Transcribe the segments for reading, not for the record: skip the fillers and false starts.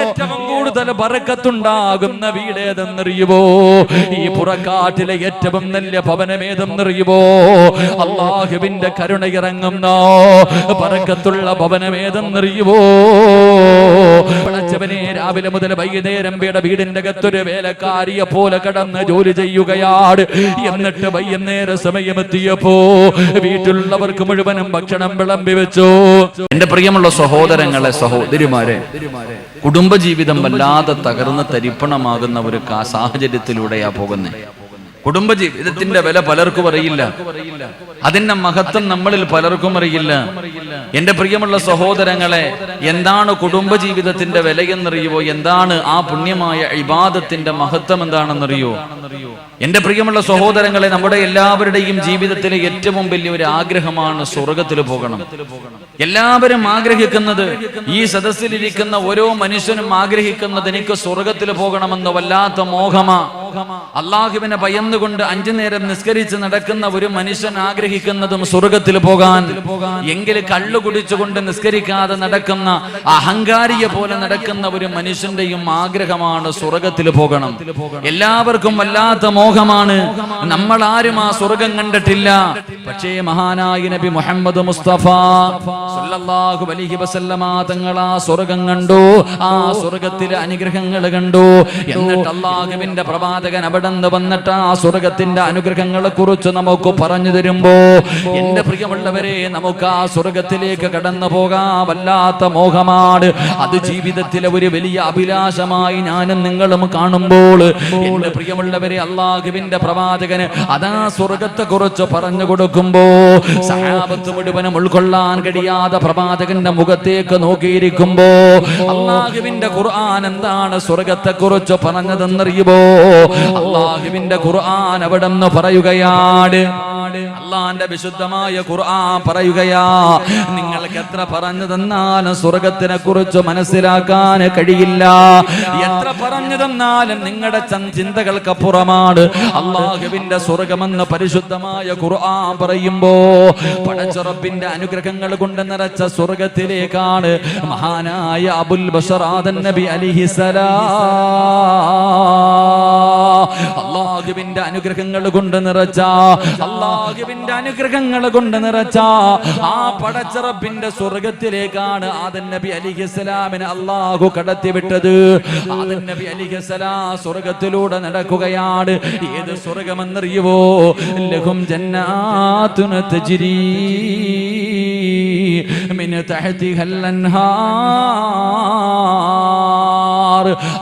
ഏറ്റവും കൂടുതൽ ബറക്കത്തുണ്ടാകുന്ന വീടേതെന്നറിയുമോ? ഈ പുറക്കാട്ടിലെ ഏറ്റവും നല്ല ഭവനമേതെന്നറിയുമോ? അല്ലാഹുവിന്റെ കരുണ ഇറങ്ങുന്ന ബറക്കത്തുള്ള ഭവനമേതെന്നറിയുമോ? പടച്ചവനെ, രാവിലെ മുതൽ വൈകുന്നേരം വീടിന്റെ അകത്തൊരു വേലക്കാരിയെ പോലെ കടന്ന് ജോലി ചെയ്യുകയാണ്. എന്നിട്ട് വൈകുന്നേരം സമയമെത്തിയപ്പോ വീട്ടിലുള്ളവർക്ക് മുഴുവനും ഭക്ഷണം വിളമ്പി വെച്ചു. എന്റെ പ്രിയമുള്ള സഹോദരങ്ങളെ, സഹോദരിമാരെ, കുടുംബജീവിതം വല്ലാതെ തകർന്ന് തരിപ്പണമാകുന്ന ഒരു സാഹചര്യത്തിലൂടെയാ പോകുന്നത്. കുടുംബജീവിതത്തിന്റെ വില പലർക്കും അറിയില്ല, അതിന്റെ മഹത്വം നമ്മളിൽ പലർക്കും അറിയില്ല. എന്റെ പ്രിയമുള്ള സഹോദരങ്ങളെ, എന്താണ് കുടുംബജീവിതത്തിന്റെ വിലയെന്നറിയുവോ? എന്താണ് ആ പുണ്യമായ ഇബാദത്തിന്റെ മഹത്വം എന്താണെന്നറിയോ? എന്റെ പ്രിയമുള്ള സഹോദരങ്ങളെ, നമ്മുടെ എല്ലാവരുടെയും ജീവിതത്തിലെ ഏറ്റവും വലിയൊരു ആഗ്രഹമാണ് സ്വർഗത്തിൽ പോകണം. എല്ലാവരും ആഗ്രഹിക്കുന്നത്, ഈ സദസ്സിലിരിക്കുന്ന ഓരോ മനുഷ്യനും ആഗ്രഹിക്കുന്നത് എനിക്ക് സ്വർഗത്തിൽ പോകണമെന്ന് വല്ലാത്ത മോഹമാ. അള്ളാഹുവിനെ ഭയന്നുകൊണ്ട് 5 നേരം നിസ്കരിച്ച് നടക്കുന്ന ഒരു മനുഷ്യൻ ആഗ്രഹിക്കുന്നതും സ്വർഗത്തിൽ പോകാൻ. എങ്കിൽ കള്ളു കുടിച്ചുകൊണ്ട് നിസ്കരിക്കാതെ നടക്കുന്ന, അഹങ്കാരിയെ പോലെ നടക്കുന്ന ഒരു മനുഷ്യന്റെയും ആഗ്രഹമാണ് സ്വർഗത്തിൽ പോകണം. എല്ലാവർക്കും വല്ലാത്ത മോഹമാണ്. നമ്മൾ ആരും ആ സ്വർഗം കണ്ടിട്ടില്ല. പക്ഷേ മഹാനായ നബി മുഹമ്മദ് മുസ്തഫ സല്ലല്ലാഹു അലൈഹി വസല്ലമ തങ്ങൾ ആ സ്വർഗം കണ്ടു, ആ സ്വർഗത്തിലെ അനുഗ്രഹങ്ങൾ കണ്ടു. എന്നിട്ട് അല്ലാഹുവിന്റെ പ്രവാചകൻ അവിടെ നിന്ന് വന്നിട്ട് ആ സ്വർഗത്തിന്റെ അനുഗ്രഹങ്ങളെ കുറിച്ച് നമുക്ക് പറഞ്ഞു തരുമ്പോ, എന്റെ പ്രിയമുള്ളവരെ, നമുക്ക് ആ സ്വർഗത്തിലേക്ക് കടന്നു പോകാൻ വല്ലാത്ത മോഹമാണ്. അത് ജീവിതത്തിലെ ഒരു വലിയ അഭിലാഷമായി ഞാനും നിങ്ങളും കാണുമ്പോൾ, എന്റെ പ്രിയമുള്ളവരെ, അല്ലാഹുവിന്റെ പ്രവാചകന് അതാ സ്വർഗത്തെ കുറിച്ച് പറഞ്ഞു കൊടുക്കുമ്പോ സഹാബത്ത് മുഴുവനും ഉൾക്കൊള്ളാൻ കഴിയാതെ പ്രവാചകന്റെ മുഖത്തേക്ക് നോക്കിയിരിക്കുമ്പോ, അല്ലാഹുവിന്റെ ഖുർആൻ എന്താണ് സ്വർഗത്തെ കുറിച്ച് പറഞ്ഞതെന്നറിയുമോ? അല്ലാഹുവിന്റെ ഖുർആൻ അവിടെ നിന്ന് പറയുകയാണ്, അള്ളാന്റെ വിശുദ്ധമായ ഖുർആൻ പറയുകയാ, നിങ്ങൾക്ക് എത്ര പറഞ്ഞു തന്നാലും സ്വർഗത്തിനെ കുറിച്ച് മനസ്സിലാക്കാൻ കഴിയില്ല. എത്ര പറഞ്ഞു തന്നാലും നിങ്ങളുടെ ചിന്തകൾക്കപ്പുറമാണ് അള്ളാഹുവിന്റെ സ്വർഗമെന്ന് പരിശുദ്ധമായ ഖുർആൻ പറയുമ്പോ, പടച്ച റബ്ബിന്റെ അനുഗ്രഹങ്ങൾ കൊണ്ട് നിറച്ച സ്വർഗത്തിലേക്കാണ് മഹാനായ അബുൽ ബശർ ആദം നബി അലൈഹിസ്സലാം അള്ളാഹുവിന്റെ അനുഗ്രഹങ്ങൾ കൊണ്ട് നിറച്ച, അള്ളാഹുവിന്റെ അനുഗ്രഹങ്ങൾ കൊണ്ട് നിറച്ച ആ പടച്ച റബ്ബിന്റെ സ്വർഗത്തിലേക്കാണ് ആദം നബി അലൈഹിസ്സലാമിനെ അള്ളാഹു കടത്തിവിട്ടത്. ആദം നബി അലൈഹിസ്സലാം സ്വർഗത്തിലൂടെ നടക്കുകയാണ്. ഏത് സ്വർഗമെന്നറിയുവോ? ലഹും ജന്നാതുൻ തജ്രീ മിൻ തഹ്തിഹൽ അൻഹാർ.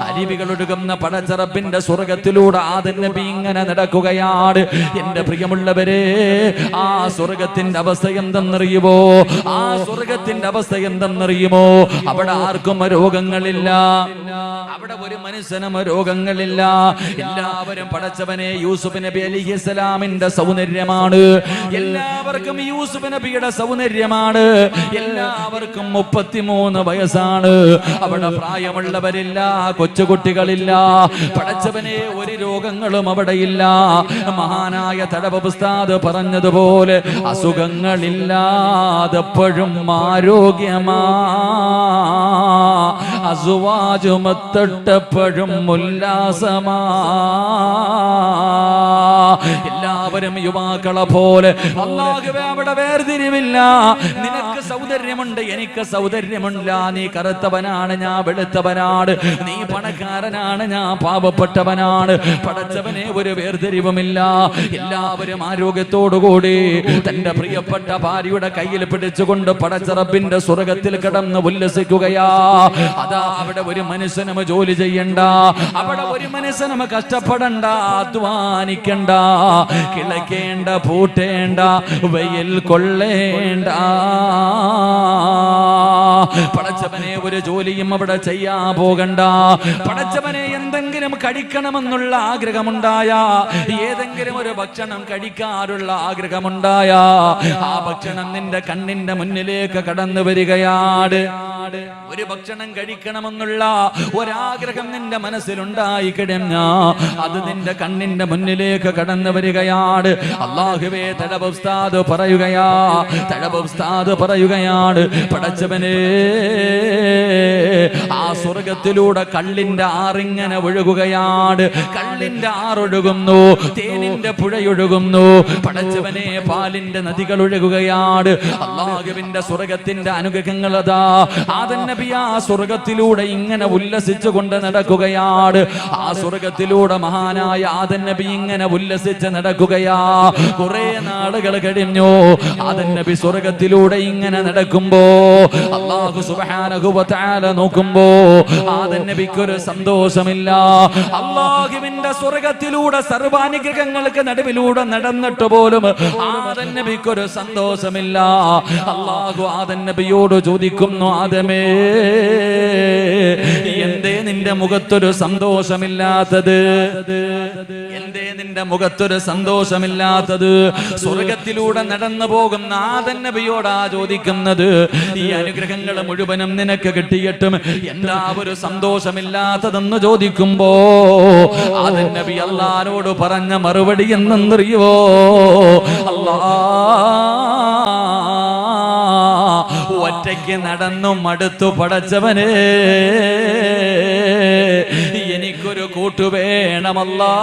അരുവികൾ ഒഴുകുന്ന പടച്ച റബ്ബിന്റെ സ്വർഗത്തിലൂടെ ആദം നബി ഇങ്ങനെ നടക്കുകയാണ്. എന്റെ പ്രിയമുള്ളവരെ, ആ സ്വർഗത്തിന്റെ അവസ്ഥ എന്തെന്നറിയുമോ? ആ സ്വർഗത്തിന്റെ അവസ്ഥ എന്തെന്നറിയുമോ? അവിടെ ആർക്കും രോഗങ്ങളില്ല, അവിടെ ഒരു മനുഷ്യനും രോഗങ്ങളില്ല. എല്ലാവരും പടച്ചവനെ യൂസുഫ് നബി അലൈഹിസ്സലാമിന്റെ സൗന്ദര്യമാണ്. എല്ലാവർക്കും യൂസുഫ് നബിയുടെ സൗന്ദര്യമാണ്. എല്ലാവർക്കും 33 വയസ്സാണ്. അവിടെ പ്രായമുള്ളവരില്ല, കൊച്ചുകുട്ടികളില്ല. പടച്ചവനെ, ഒരു രോഗങ്ങളും അവിടെയില്ല. മഹാനായ തടവ ഉസ്താദ് പറഞ്ഞതുപോലെ അസുഖങ്ങളില്ലാതെപ്പോഴും ആരോഗ്യമാ, അസുവാജുമത്തൊട്ടപ്പോഴും ഉല്ലാസമാ. എല്ലാവരും യുവാക്കളെ പോലെ അല്ലാഹുവേ അവിടെ വേർതിരിവില്ല. നിനക്ക് സൗന്ദര്യമുണ്ട്, എനിക്ക് സൗന്ദര്യമില്ല. നീ കറുത്തവനാണ്, ഞാൻ വെളുത്തവനാണ്. നീ പണക്കാരനാണ്, ഞാൻ പാവപ്പെട്ടവനാണ്. പടച്ചവനെ, ഒരു വേർതിരിവുമില്ല. എല്ലാവരും ആരോഗ്യത്തോടുകൂടി തന്റെ പ്രിയപ്പെട്ട ഭാര്യയുടെ കയ്യിൽ പിടിച്ചുകൊണ്ട് പടച്ച റബ്ബിന്റെ സ്വർഗത്തിൽ കിടന്ന് ഉല്ലസിക്കുകയാ. അതാ അവിടെ ഒരു മനുഷ്യനും ജോലി ചെയ്യണ്ട, അവിടെ ഒരു മനുഷ്യനും കഷ്ടപ്പെടണ്ട, അധ്വാനിക്കണ്ട, കിളക്കേണ്ട, പൂട്ടേണ്ട, വെയിൽ കൊള്ളേണ്ട. പടച്ചവനെ, ഒരു ജോലിയും അവിടെ ചെയ്യാൻ പോകണ്ട. പടച്ചവനെ, എന്തെങ്കിലും കഴിക്കണമെന്നുള്ള ആഗ്രഹമുണ്ടായ, ഏതെങ്കിലും ഒരു ഭക്ഷണം കഴിക്കാനുള്ള ആഗ്രഹമുണ്ടായ, ആ ഭക്ഷണം നിന്റെ കണ്ണിന്റെ മുന്നിലേക്ക് കടന്നു വരികയാണ്. ഒരു ഭക്ഷണം കഴിക്കണമെന്നുള്ള ഒരാഗ്രഹം നിന്റെ മനസ്സിലുണ്ടായി കഴിഞ്ഞ അത് നിന്റെ കണ്ണിന്റെ മുന്നിലേക്ക് കടന്നു വരികയാണ്. അല്ലാഹുവേ, തഴബ് ഉസ്താദ് പറയുകയാണ്, പടച്ചവനെ, ആ സ്വർഗത്തിലൂടെ കള്ളിന്റെ ആറിങ്ങനെ ഒഴുകുകയാണ്. കള്ളിന്റെ ആറൊഴുകുന്നു, തേനിന്റെ പുഴയൊഴുകുന്നു, പടച്ചവനെ, പാലിന്റെ നദികൾ ഒഴുകുകയാണ്. അല്ലാഹുവിന്റെ സ്വർഗത്തിന്റെ അനുഗ്രഹങ്ങൾ അതാ ആദം നബി ആ സ്വർഗത്തിലൂടെ ഇങ്ങനെ ഉല്ലസിച്ചുകൊണ്ട് നടക്കുകയാണ്. ആ സ്വർഗത്തിലൂടെ മഹാനായ ആദം നബി ഇങ്ങനെ ഉല്ലസിച്ച് നടക്കുകയാ. കുറെ നാളുകൾ കഴിഞ്ഞു. ആദം നബി സ്വർഗത്തിലൂടെ ഇങ്ങനെ നടക്കുമ്പോ അല്ലാഹു സുബ്ഹാനഹു വ തആല നോക്കുമ്പോ ആദം നബിക്കൊരു സന്തോഷമില്ല. അല്ലാഹുവിന്റെ സ്വർഗത്തിലൂടെ സർവാനുഗ്രഹങ്ങൾക്ക് നടുവിലൂടെ നടന്നിട്ട് പോലും ആദം നബിക്കൊരു സന്തോഷമില്ല. അല്ലാഹു ആദം നബിയോട് ചോദിക്കുന്നു, ആദമേ, എന്തേ നിന്റെ മുഖത്തൊരു സന്തോഷമില്ലാത്തത്? എന്തേ നിന്റെ മുഖത്തൊരു സന്തോഷമില്ലാത്തത്? സ്വർഗത്തിലൂടെ നടന്നു പോകുന്ന ആദം നബിയോടാ ചോദിക്കുന്നത്. ഈ അനുഗ്രഹങ്ങൾ മുഴുവനും നിനക്ക് കിട്ടിയിട്ടും എന്താ ഒരു സന്തോഷമില്ലാത്തതെന്ന് ചോദിക്കുമ്പോ ആദം നബി അല്ലാഹുവോട് പറഞ്ഞ മറുപടി എന്തെന്നറിയോ? ഒറ്റയ്ക്ക് നടന്നു മടുത്തു പടച്ചവനെ, എനിക്കൊരു കൂട്ടുവേണമല്ലാ.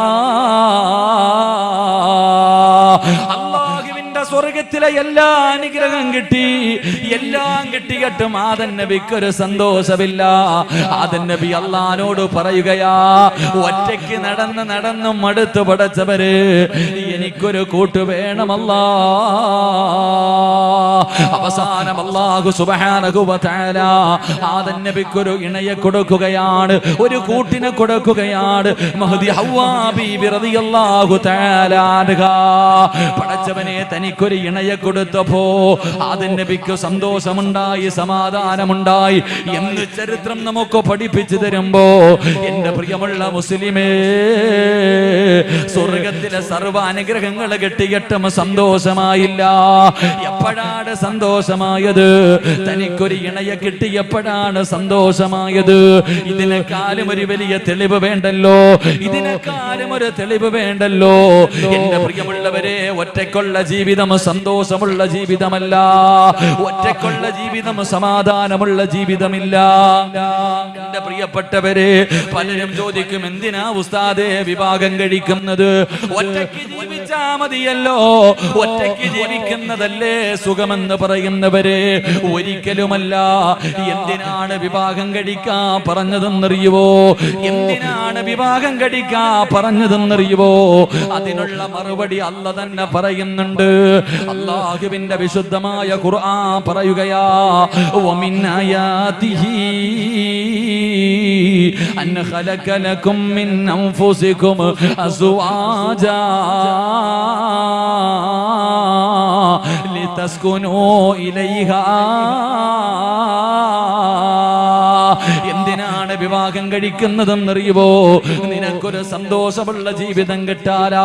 അല്ലാഹുവിന്റെ സ്വർഗത്തിലെ എല്ലാ അനുഗ്രഹം കിട്ടി, എല്ലാം കിട്ടിയിട്ടും ആദം നബിക്കൊരു സന്തോഷമില്ല. ആദം നബി അല്ലാഹുവോട് പറയുകയാ, ഒറ്റയ്ക്ക് നടന്നു മടുത്തു പടച്ചവര്, എനിക്കൊരു കൂട്ടുവേണമല്ലാ. അവസാനം അല്ലാഹു സുബ്ഹാനഹു വ തആല ആദം നബിക്കൊരു ഇണയെ കൊടുക്കുകയാണ്, ഒരു കൂട്ടിനെ കൊടുക്കുകയാണ്. മഹ്ദി ഹവ്വാ ബീബി റളിയല്ലാഹു തആല അൻഹാ. പടച്ചവനെ, തനിക്കൊരു ഇണയെ കൊടുത്തപ്പോ ആദം നബിക്ക് സന്തോഷമുണ്ടായി, സമാധാനമുണ്ടായി എന്ന് ചരിത്രം നമുക്ക് പഠിപ്പിച്ചു തരുമ്പോ എന്റെ പ്രിയമുള്ള മുസ്ലിമേ, സ്വർഗത്തിലെ സർവ്വ അനുഗ്രഹങ്ങൾ കിട്ടിയിട്ടും സന്തോഷമായില്ല. എപ്പോഴാണ് സന്തോഷമായത്? തനിക്കൊരു ഇണയെ കിട്ടിയപ്പോഴാണ് സന്തോഷമായത്. ഇതിനെക്കാളും ഒരു വലിയ തെളിവ് വേണ്ടല്ലോ, ഇതിനെക്കാളും ഒരു തെളിവ് വേണ്ടല്ലോ. എന്റെ പ്രിയമുള്ളവരെ, ഒറ്റയ്ക്കുള്ള ജീവിതം സന്തോഷമുള്ള ജീവിതമല്ല, ഒറ്റയ്ക്കുള്ള ജീവിതം സമാധാനമുള്ള ജീവിതമില്ല. എന്റെ പ്രിയപ്പെട്ടവരെ, പലരും ചോദിക്കും, എന്തിനാ ഉസ്താദേ വിവാഹം കഴിക്കുന്നത്? ഒറ്റയ്ക്ക് ജീവിച്ചാ മതിയല്ലോ, ഒറ്റയ്ക്ക് ജീവിക്കുന്നതല്ലേ സുഖമെന്ന് പറയുന്നവരെ, ഒരിക്കലുമല്ല. എന്തിനാണ് വിവാഹം കഴിക്കാൻ പറഞ്ഞതെന്നറിയുവോ? എന്തിനാണ് വിവാഹം കഴിക്കാൻ പറഞ്ഞതെന്നറിയുവോ? അതിനുള്ള മറുപടി അല്ലാഹു തന്നെ പറയുന്നുണ്ട്. അല്ലാഹുവിന്റെ വിശുദ്ധമായ ഖുർആൻ പറയുകയാ, വമിൻ ആയാതിഹി അൻ ഖലഖ ലക്കും മിൻ അൻഫുസികും അസ്വാജാ ലിതസ്കുനൂ ഇലൈഹാ. എന്തിനാണ് വിവാഹം കഴിക്കുന്നതെന്നറിയുവോ? നിനക്കൊരു സന്തോഷമുള്ള ജീവിതം കിട്ടാനാ,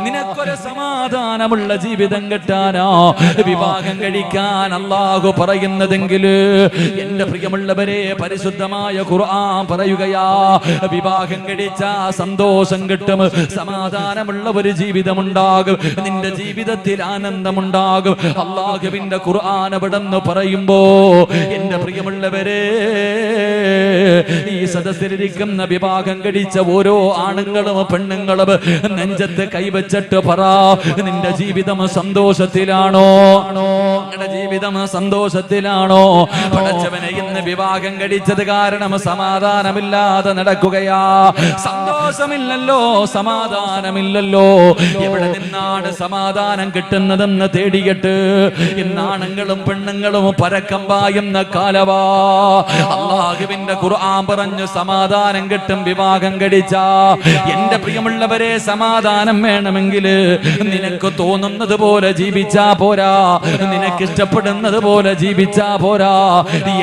നിനക്കൊരു സമാധാനമുള്ള ജീവിതം കിട്ടാനാ വിവാഹം കഴിക്കാൻ അല്ലാഹു പറയുന്നതെങ്കിൽ എന്റെ പ്രിയമുള്ളവരെ, പരിശുദ്ധമായ ഖുർആൻ പറയുകയാ, വിവാഹം കഴിച്ചാ സന്തോഷം കിട്ടും, സമാധാനമുള്ള ഒരു ജീവിതമുണ്ടാകും, നിന്റെ ജീവിതത്തിൽ ആനന്ദമുണ്ടാകും. അല്ലാഹുവിന്റെ ഖുർആൻ അവിടെന്ന് പറയുമ്പോ എന്റെ പ്രിയമുള്ളവരെ, ഈ സദസ്സിലിരിക്കുന്ന വിവാഹം കഴിച്ച ഓരോ ആണുങ്ങളും പെണ്ണുങ്ങളും നെഞ്ചത്ത് കൈവച്ചിട്ട് പറ, നിന്റെ ജീവിതം സന്തോഷത്തിലാണോ? നിങ്ങളുടെ ജീവിതം സന്തോഷത്തിലാണോ? പടച്ചവനെ, ഇന്ന് വിവാഹം കഴിച്ചത് കാരണം സമാധാനമില്ലാതെ നടക്കുകയാ. സന്തോഷമില്ലല്ലോ, സമാധാനമില്ലല്ലോ. എവിടെ നിന്നാണ് സമാധാനം കിട്ടുന്നതെന്ന് തേടിയിട്ട് ഇന്ന് ആണുങ്ങളും പെണ്ണുങ്ങളും പരക്കം പായുന്ന കാലവാ. അല്ലാഹുവിന്റെ അല്ലാഹുവിന്റെ ഖുർആൻ പറഞ്ഞു സമാധാനം കിട്ടും വിവാഹം കഴിച്ച. എന്റെ പ്രിയമുള്ളവരെ, സമാധാനം വേണമെങ്കിൽ നിനക്ക് തോന്നുന്നത് പോലെ ജീവിച്ചാ പോരാ, നിനക്ക് ഇഷ്ടപ്പെടുന്നത് പോലെ ജീവിച്ചാ പോരാ.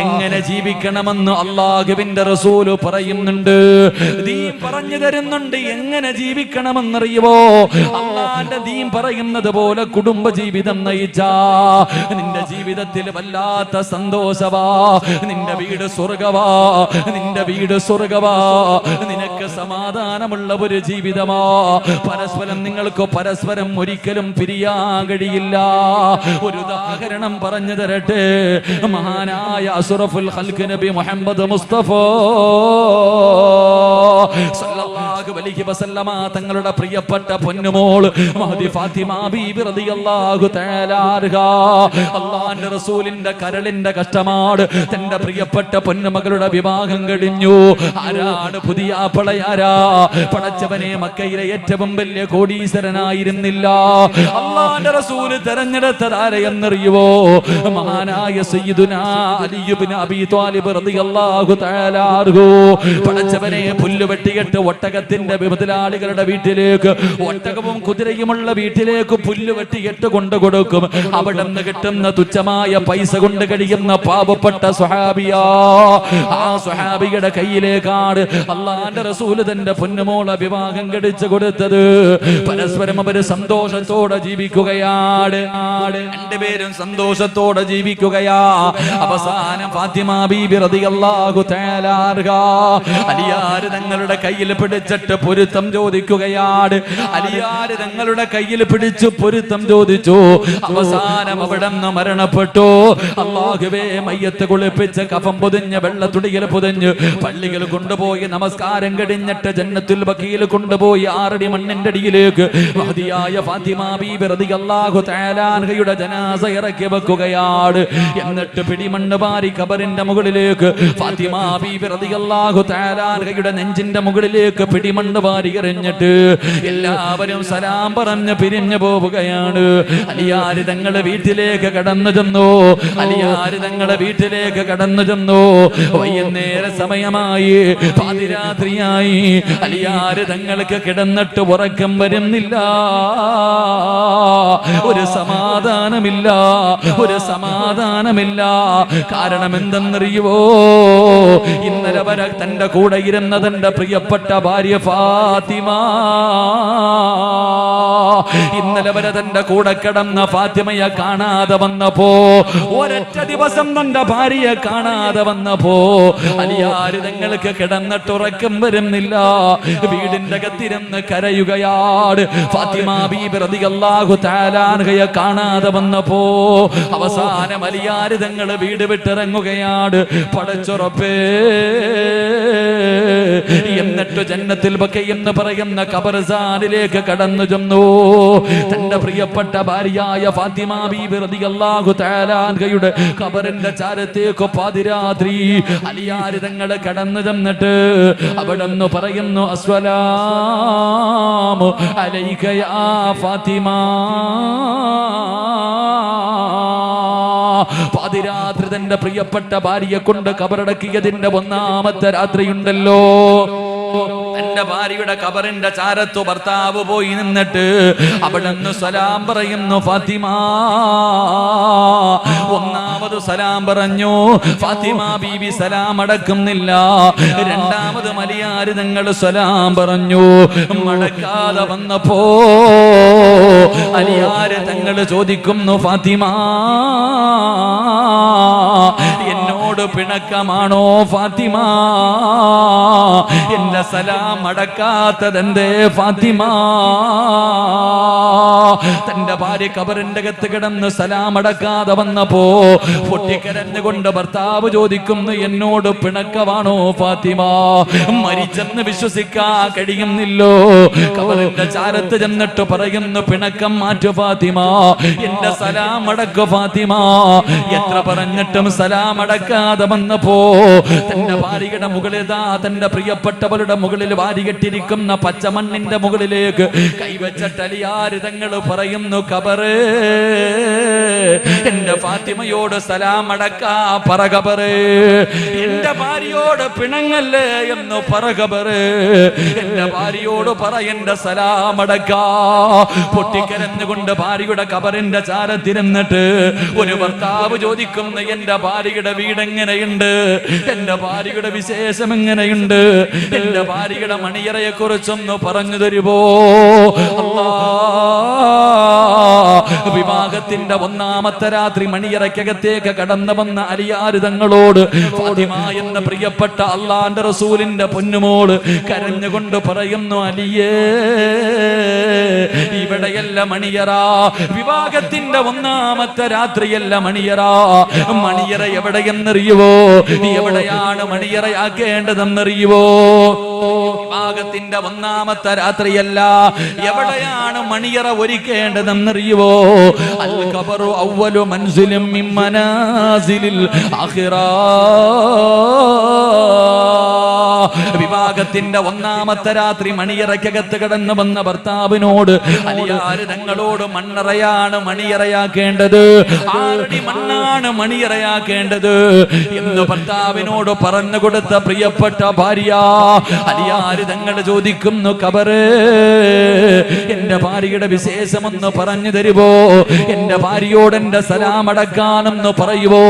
എങ്ങനെ ജീവിക്കണമെന്ന് അല്ലാഹുവിന്റെ റസൂല് പറയുന്നുണ്ട്, ദീൻ പറഞ്ഞു തരുന്നുണ്ട്. എങ്ങനെ ജീവിക്കണമെന്നറിയുവോ? അല്ലാഹുവിന്റെ ദീൻ പറയുന്നത് പോലെ കുടുംബ ജീവിതം നയിച്ചാ നിന്റെ ജീവിതത്തിൽ വല്ലാത്ത സന്തോഷവാ. നിന്റെ വീട് സ്വർഗവാ, നിന്റെ വീട് സ്വർഗവാ. നിനക്ക് സമാധാനമുള്ള ഒരു ജീവിതമാ. പരസ്പരം നിങ്ങൾക്ക് പരസ്പരം ഒരിക്കലും പിരിയാൻ കഴിയില്ല. ഒരു ഉദാഹരണം പറഞ്ഞു തരട്ടെ. മഹാനായ അഷ്റഫുൽ ഖൽഖ് നബി മുഹമ്മദ് മുസ്തഫ സല്ലല്ലാഹു അലൈഹി വസല്ലമ തങ്ങളുടെ പ്രിയപ്പെട്ട പൊന്നുമോൾ മഹദി ഫാത്തിമ ബീബി റളിയല്ലാഹു തആല അൻഹാ, അല്ലാഹുവിന്റെ റസൂലിന്റെ കരളിന്റെ കഷ്ടമാണ്. തന്റെ പ്രിയപ്പെട്ട പൊന്നുമകളുടെ വിവാഹം കഴിഞ്ഞു. ആരാണ് പുതിയ ആപ്പളയാരാ? പടച്ചവനെ, മക്കയിലെ ഏറ്റവും വലിയ കോടീശ്വരനായിരുന്നില്ല. അല്ലാഹുവിന്റെ റസൂല് തെരഞ്ഞെടുത്തത് ആരെയെന്നറിയുവോ? മഹാനായ സയ്യിദുനാ അലി ഇബ്നു അബീ ത്വാലിബ് റളിയല്ലാഹു തആല അൻഹു. പടച്ചവനെ, പുല്ല് വെട്ടിയിട്ട് ഒട്ടകത്തിന്റെ മുതലാളികളുടെ വീട്ടിലേക്ക്, ഒട്ടകവും കുതിരയുമുള്ള വീട്ടിലേക്ക് പുല്ല് വെട്ടിയിട്ട് കൊണ്ടു കൊടുക്കും. അവിടെ നിന്ന് കിട്ടുന്ന തുച്ഛമായ പൈസ കൊണ്ട് കഴിയുന്ന പാവപ്പെട്ട സ്വഹാബിയാ. ആ സ്വഹാബിയുടെ കയ്യിലേക്കാണ് അല്ലാഹുവിന്റെ റസൂല് തന്റെ പൊന്നുമോളെ വിവാഹം കഴിച്ചു കൊടുത്തത്. പരസ്പരം അവര് സന്തോഷത്തോടെ ജീവിക്കുകയാണ്. രണ്ടുപേരും സന്തോഷത്തോടെ ജീവിക്കുകയാ. അവസാനം ഫാത്തിമ ബീബി റളിയല്ലാഹു തആല അൻഹാ അലിയാർ തങ്ങളുടെ കയ്യിൽ പിടിച്ചിട്ട് പൊരുത്തം ചോദിക്കുകയാണ്. അലിയാർ തങ്ങളുടെ കയ്യിൽ പിടിച്ചു പൊരുത്തം ചോദിച്ചു. അവസാനം അവിടെ നിന്ന് മരണപ്പെട്ടു. അല്ലാഹുവേ, മയ്യത്ത് കുളിപ്പിച്ച് കഫം പൊതിഞ്ഞ് വെള്ളത്തുടിയിൽ പൊതിഞ്ഞ് പള്ളികൾ കൊണ്ടുപോയി നമസ്കാരം കഴിഞ്ഞിട്ട് ജന്നത്തുൽ ബഖീൽ കൊണ്ടുപോയി 6 അടി മണ്ണിന്റെ അടിയിലേക്ക് മഹദിയായ ഫാത്തിമ ബീബി റളിയല്ലാഹു തആല അൻഹയുടെ ജനാസ ഇറക്കി വെക്കുകയാണ്. എന്നിട്ട് പിടിമണ്ണ് വാരി ഖബറിന്റെ മുകളിലേക്ക് ഫാത്തിമ ബീബി റളിയല്ലാഹു തആല അൻഹയുടെ നെഞ്ചിന്റെ മുകളിലേക്ക് പിടിമണ്ണ് വാരി എറിഞ്ഞിട്ട് എല്ലാവരും സലാം പറഞ്ഞ് പിരിഞ്ഞു പോവുകയാണ്. അലിയാർ തങ്ങളുടെ വീട്ടിലേക്ക് കടന്നു ചെന്നു. അലിയാർ തങ്ങളുടെ വീട്ടിലേക്ക് കടന്നു ചെന്നു. വൈകുന്നേര സമയമായി, പാതിരാത്രിയായി. അലിയാർ തങ്ങൾക്ക് കിടന്നിട്ട് ഉറക്കം വരുന്നില്ല. ഒരു സമാധാനമില്ല, ഒരു സമാധാനമില്ല. കാരണം എന്തെന്നറിയുവോ? ഇന്നലെ വരെ തന്റെ കൂടെ ഇരുന്ന തന്റെ പ്രിയപ്പെട്ട ഭാര്യ ഫാത്തിമ, ഇന്നലെ വരെ തന്റെ കൂടെ കിടന്ന ഫാത്തിമയെ കാണാതെ വന്നപ്പോ, ഒരൊറ്റ ദിവസം തന്റെ ഭാര്യയെ കാണാതെ വന്നപ്പോ അലിയാർ തങ്ങൾക്ക് കിടന്നിട്ട് ഉറക്കം വരുന്നില്ല. വീടിന്റെ അകത്തിരുന്ന് കരയുകയാണ്. ഫാത്തിമ ബീബി റളിയല്ലാഹു തആല അൻഹയെ കാണാതെ വന്നപ്പോ അവസാനം അലിയാർ തങ്ങൾ വീട് വിട്ടിറങ്ങുകയാണ്. പടച്ചുറപ്പേ, എന്നിട്ട് ജന്നത്തുൽ ബഖീ എന്ന് പറയുന്ന ഖബർസ്ഥാനിലേക്ക് കടന്നു ചെന്നു. തന്റെ പ്രിയപ്പെട്ട ഭാര്യയായ ഫാത്തിമ ബീബി റളിയല്ലാഹു തആല അൻഹയുടെ ഖബറിന്റെ ചാരത്തേക്ക് പാതിരാത്രി അലിയാർ തങ്ങൾ കടന്നു ചെന്നിട്ട് അവിടെ നിന്ന് പറയുന്നു, അസ്സലാമു അലൈക യാ ഫാത്തിമ. പാതിരാത്രി തന്റെ പ്രിയപ്പെട്ട ഭാര്യയെ കൊണ്ട് ഖബറടക്കിയതിന്റെ 1ാമത്തെ രാത്രിയുണ്ടല്ലോ, തന്റെ ഭാര്യയുടെ ഖബറിന്റെ ചാരത്തു ഭർത്താവ് പോയി നിന്നിട്ട് അവിടെ നിന്ന് സലാം പറയുന്നു. ഫാത്തിമ 1ാമത് സലാം പറഞ്ഞു. ഫാത്തിമ ബീബി സലാം അടക്കുന്നില്ല. 2ാമത് അലിയാർ തങ്ങൾ സലാം പറഞ്ഞു. മടക്കാതെ വന്നപ്പോ അലിയാർ തങ്ങൾ ചോദിക്കുന്നു, ഫാത്തിമ, എന്നോട് പിണക്കമാണോ ഫാത്തിമ? എന്റെ സലാം അടക്കാത്തതെന്തേ ഫാത്തിമ? തന്റെ ഭാര്യ ഖബറിന്റെ അകത്ത് കിടന്ന് സലാം അടക്കാതെ വന്നപ്പോ പൊട്ടിക്കരഞ്ഞുകൊണ്ട് ഭർത്താവ് ചോദിക്കുന്നു, എന്നോട് പിണക്കമാണോ ഫാത്തിമ? മരിച്ചെന്ന് വിശ്വസിക്കാൻ കഴിയുന്നില്ലോ. ഖബറിന്റെ ചാരത്ത് ചെന്നിട്ട് പറയുന്നു, പിണക്കം മാറ്റു ഫാത്തിമ, എന്റെ സലാം അടക്കു ഫാത്തിമ. എത്ര പറഞ്ഞിട്ടും സലാം അടക്കാതെ വന്നപ്പോ തന്റെ ഭാര്യയുടെ മുകളിൽ തന്റെ പ്രിയപ്പെട്ടവളുടെ മുകളിൽ വാരികെട്ടിരിക്കുന്ന പച്ചമണ്ണിന്റെ മുകളിലേക്ക് കൈവച്ചിട്ട് അലിയാർ തങ്ങൾ പറയുന്നു, ഖബറേ എന്റെ ഫാത്തിമയോട് സലാം അടക്കാ പറ ഖബറേ, എന്റെ ഭാര്യയോട് പിണങ്ങല്ലേ എന്ന് പറ ഖബറേ, എന്റെ ഭാര്യയോട് പറ എന്റെ സലാം അടക്കാ. പൊട്ടിക്കരഞ്ഞുകൊണ്ട് ഭാര്യയുടെ ഖബറിന്റെ ചാരത്തിരുന്നിട്ട് ഒരു ഭർത്താവ് ചോദിക്കുന്നു, എന്റെ ഭാര്യയുടെ വീട് എങ്ങനെയുണ്ട്, എന്റെ ഭാര്യയുടെ വിശേഷം എങ്ങനെയുണ്ട്, എന്റെ ഭാര്യയുടെ മണിയറയെ കുറിച്ചൊന്ന് പറഞ്ഞു തരുമോ? വിവാഹത്തിന്റെ ഒന്നാമത്തെ രാത്രി മണിയറയ്ക്കകത്തേക്ക് കടന്നു വന്ന അലിയാർ തങ്ങളോട് ഫാത്തിമ എന്ന പ്രിയപ്പെട്ട അള്ളാന്റെ റസൂലിന്റെ പൊന്നുമോള് കരഞ്ഞുകൊണ്ട് പറയുന്നു, അലിയേ ഇവിടെയല്ല മണിയറ, വിവാഹത്തിന്റെ ഒന്നാമത്തെ രാത്രിയല്ല മണിയറ. മണിയറ എവിടെയെന്നറിയുവോ? എവിടെയാണ് മണിയറയാക്കേണ്ടതെന്നറിയുവോ? വിവാഹത്തിന്റെ ഒന്നാമത്തെ രാത്രിയല്ല, എവിടെയാണ് മണിയറ ഒരുക്കേണ്ടതെന്നറിയുവോ? അൽ ഖബറു അവ്വലു മൻസിലിൻ മിൻ മനാസിലിൽ ആഖിറ. വിവാഹത്തിന്റെ ഒന്നാമത്തെ രാത്രി മണിയറയ്ക്കകത്ത് കടന്നു വന്ന ഭർത്താവിനോട് അലിയാര് തങ്ങളോട് മണ്ണറയാണ് മണിയറയാക്കേണ്ടത്, ആറടി മണ്ണാണ് മണിയറയാക്കേണ്ടത് എന്ന് ഭർത്താവിനോട് പറഞ്ഞു കൊടുത്ത പ്രിയപ്പെട്ട ഭാര്യ അലിയാര് തങ്ങൾ ചോദിക്കുന്നു, ഖബറേ എന്റെ ഭാര്യയുടെ വിശേഷമൊന്ന് പറഞ്ഞു തരുവോ? എന്റെ ഭാര്യയോട് എന്റെ സലാം അടക്കാനെന്ന് പറയുവോ?